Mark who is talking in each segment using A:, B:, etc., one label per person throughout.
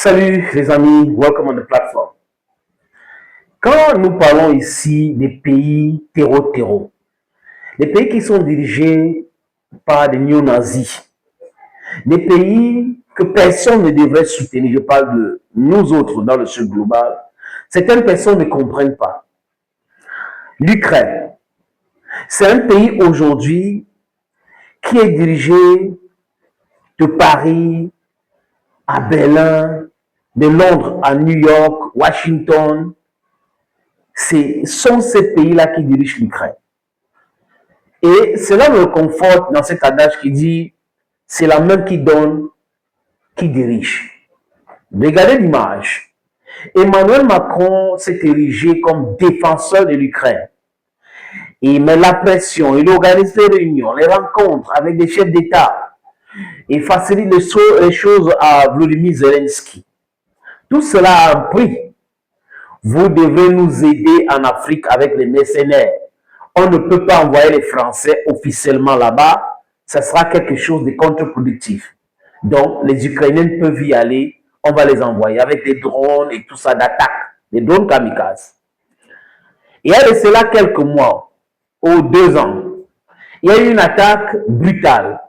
A: Salut les amis, welcome on the platform. Quand nous parlons ici des pays terreau-terreau, des pays qui sont dirigés par des néo-nazis, des pays que personne ne devrait soutenir, je parle de nous autres dans le sud global, certaines personnes ne comprennent pas. L'Ukraine, c'est un pays aujourd'hui qui est dirigé de Paris à Berlin, de Londres à New York, Washington. Ce sont ces pays-là qui dirigent l'Ukraine. Et cela me conforte dans cet adage qui dit « c'est la main qui donne, qui dirige ». Regardez l'image. Emmanuel Macron s'est érigé comme défenseur de l'Ukraine. Il met la pression, il organise les réunions, les rencontres avec des chefs d'État. Il facilite les choses à Volodymyr Zelensky. Tout cela a un prix. Vous devez nous aider en Afrique avec les mercenaires. On ne peut pas envoyer les Français officiellement là-bas. Ça sera quelque chose de contre-productif. Donc, les Ukrainiens peuvent y aller. On va les envoyer avec des drones et tout ça d'attaque. Des drones kamikazes. Il y a de cela quelques mois ou 2 ans. Il y a eu une attaque brutale,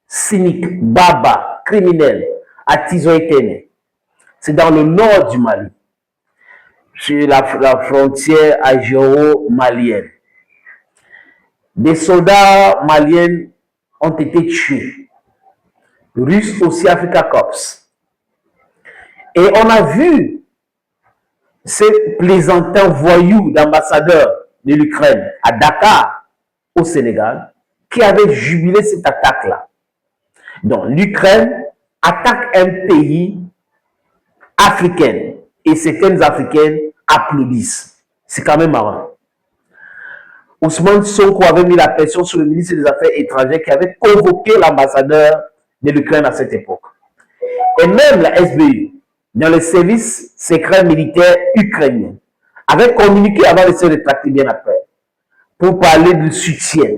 A: cynique, barbare, criminelle à Tizoïtene. C'est dans le nord du Mali, sur la frontière algéro-malienne. Des soldats maliens ont été tués. Russes aussi, Africa Corps. Et on a vu ces plaisantins voyous d'ambassadeurs de l'Ukraine à Dakar, au Sénégal, qui avaient jubilé cette attaque-là. Donc, l'Ukraine attaque un pays africain et certaines Africaines applaudissent. C'est quand même marrant. Ousmane Sonko avait mis la pression sur le ministre des Affaires étrangères qui avait convoqué l'ambassadeur de l'Ukraine à cette époque. Et même la SBU, dans le service secret militaire ukrainien, avait communiqué avant de se rétracter bien après, pour parler de soutien.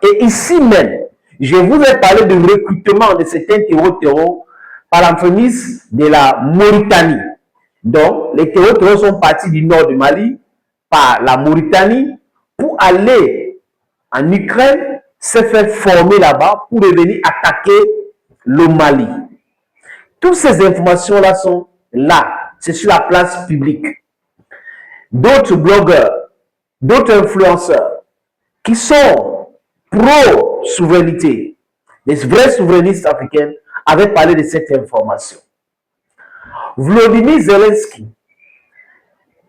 A: Et ici même, je vous ai parlé de recrutement de certains terreaux par l'entremise de la Mauritanie. Donc, les terreaux sont partis du nord du Mali par la Mauritanie pour aller en Ukraine, se faire former là-bas pour revenir attaquer le Mali. Toutes ces informations-là sont là, c'est sur la place publique. D'autres blogueurs, d'autres influenceurs qui sont pro-souveraineté, des vrais souverainistes africains, avaient parlé de cette information. Volodymyr Zelensky,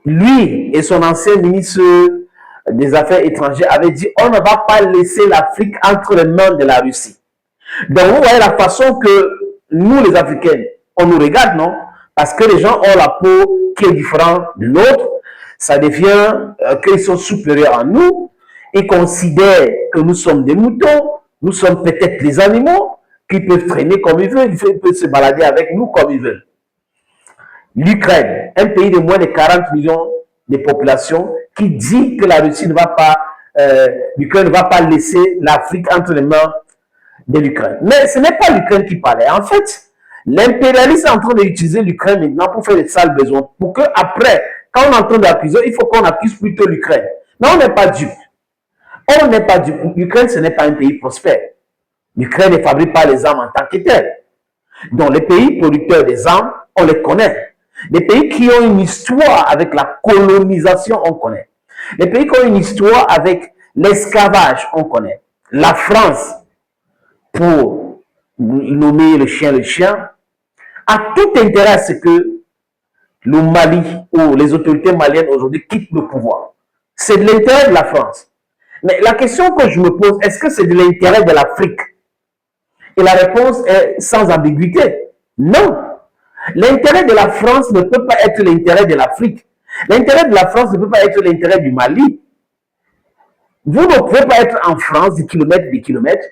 A: lui et son ancien ministre des Affaires étrangères avaient dit on ne va pas laisser l'Afrique entre les mains de la Russie. Donc vous voyez la façon que nous les Africains, on nous regarde, non? Parce que les gens ont la peau qui est différente de l'autre, ça devient qu'ils sont supérieurs à nous, ils considèrent que nous sommes des moutons, nous sommes peut-être des animaux qui peuvent traîner comme ils veulent, ils peuvent se balader avec nous comme ils veulent. L'Ukraine, un pays de moins de 40 millions de population, qui dit que la Russie ne va pas, l'Ukraine ne va pas laisser l'Afrique entre les mains de l'Ukraine. Mais ce n'est pas l'Ukraine qui parlait. En fait, l'impérialiste est en train d'utiliser l'Ukraine maintenant pour faire des sales besoins. Pour que après, quand on est en train d'accuser, il faut qu'on accuse plutôt l'Ukraine. Mais on n'est pas dupe. On n'est pas dupe. L'Ukraine, ce n'est pas un pays prospère. L'Ukraine ne fabrique pas les armes en tant que tel. Donc les pays producteurs des armes, on les connaît. Les pays qui ont une histoire avec la colonisation, on connaît. Les pays qui ont une histoire avec l'esclavage, on connaît. La France, pour nommer le chien, a tout intérêt à ce que le Mali ou les autorités maliennes aujourd'hui quittent le pouvoir. C'est de l'intérêt de la France. Mais la question que je me pose, est-ce que c'est de l'intérêt de l'Afrique? Et la réponse est sans ambiguïté. Non. L'intérêt de la France ne peut pas être l'intérêt de l'Afrique. L'intérêt de la France ne peut pas être l'intérêt du Mali. Vous ne pouvez pas être en France des kilomètres,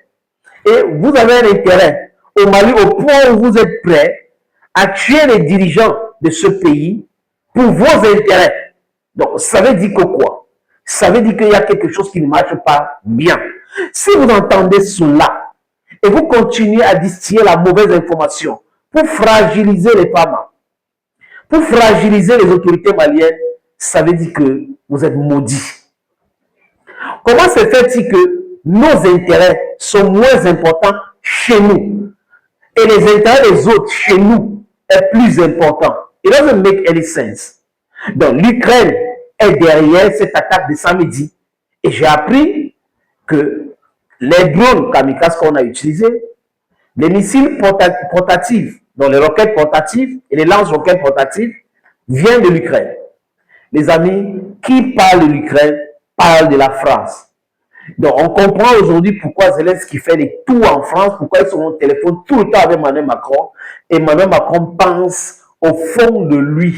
A: et vous avez un intérêt au Mali au point où vous êtes prêt à tuer les dirigeants de ce pays pour vos intérêts. Donc, ça veut dire que quoi? Ça veut dire qu'il y a quelque chose qui ne marche pas bien. Si vous entendez cela et vous continuez à distiller la mauvaise information pour fragiliser les femmes, pour fragiliser les autorités maliennes, ça veut dire que vous êtes maudits. Comment se fait-il que nos intérêts sont moins importants chez nous et les intérêts des autres chez nous est plus important? It doesn't make any sense. Donc, l'Ukraine est derrière cette attaque de samedi. Et j'ai appris que les drones kamikazes qu'on a utilisés, les missiles portatifs, donc les roquettes portatives et les lance-roquettes portatives, viennent de l'Ukraine. Les amis, qui parle de l'Ukraine parle de la France. Donc, on comprend aujourd'hui pourquoi Zelensky fait les tours en France, pourquoi ils sont au téléphone tout le temps avec Emmanuel Macron. Et Emmanuel Macron pense au fond de lui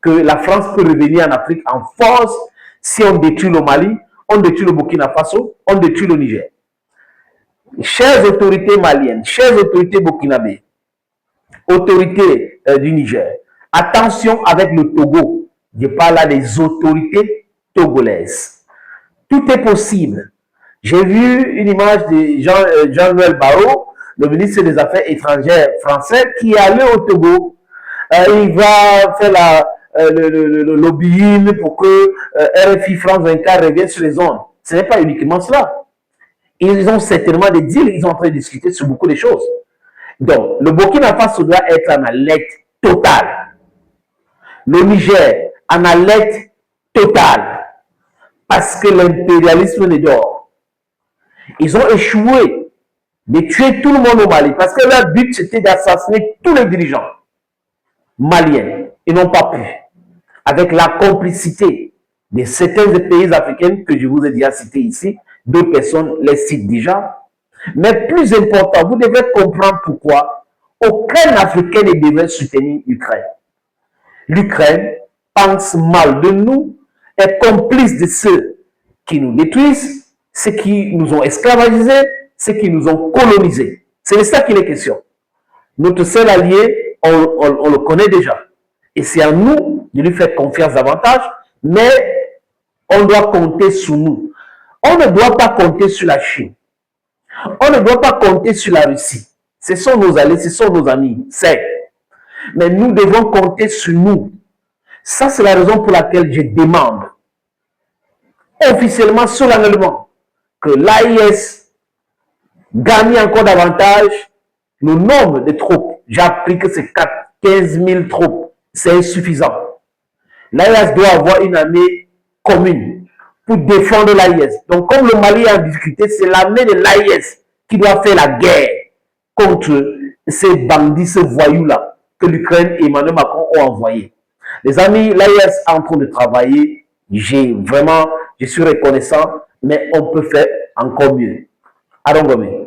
A: que la France peut revenir en Afrique en force si on détruit le Mali, on détruit le Burkina Faso, on détruit le Niger. Chères autorités maliennes, chères autorités burkinabées, autorités du Niger, attention avec le Togo. Je parle là des autorités togolaises. Tout est possible. J'ai vu une image de Jean-Noël Barrot, le ministre des Affaires étrangères français, qui est allé au Togo. Il va faire le lobbying pour que RFI France 24 revienne sur les zones. Ce n'est pas uniquement cela. Ils ont certainement des deals, ils sont en train de discuter sur beaucoup de choses. Donc, le Burkina Faso doit être en alerte totale. Le Niger, en alerte totale. Parce que l'impérialisme est dehors. Ils ont échoué de tuer tout le monde au Mali. Parce que leur but, c'était d'assassiner tous les dirigeants maliens. Ils n'ont pas pu. Avec la complicité de certains pays africains que je vous ai déjà cités ici, deux personnes les citent déjà. Mais plus important, vous devez comprendre pourquoi aucun Africain ne devrait soutenir l'Ukraine. L'Ukraine pense mal de nous, est complice de ceux qui nous détruisent, ceux qui nous ont esclavagisés, ceux qui nous ont colonisés. C'est de ça qu'il est question. Notre seul allié, on le connaît déjà. Et c'est à nous de lui faire confiance davantage, mais on doit compter sur nous. On ne doit pas compter sur la Chine. On ne doit pas compter sur la Russie. Ce sont nos alliés, ce sont nos amis, c'est. Mais nous devons compter sur nous. Ça, c'est la raison pour laquelle je demande officiellement, solennellement, que l'AIS gagne encore davantage le nombre de troupes. J'ai appris que c'est 15 000 troupes. C'est insuffisant. L'AIS doit avoir une armée commune pour défendre l'AIS. Donc, comme le Mali est en difficulté, c'est l'armée de l'AIS qui doit faire la guerre contre ces bandits, ces voyous-là que l'Ukraine et Emmanuel Macron ont envoyés. Les amis, l'AIS est en train de travailler. Je suis reconnaissant, mais on peut faire encore mieux. Arongome.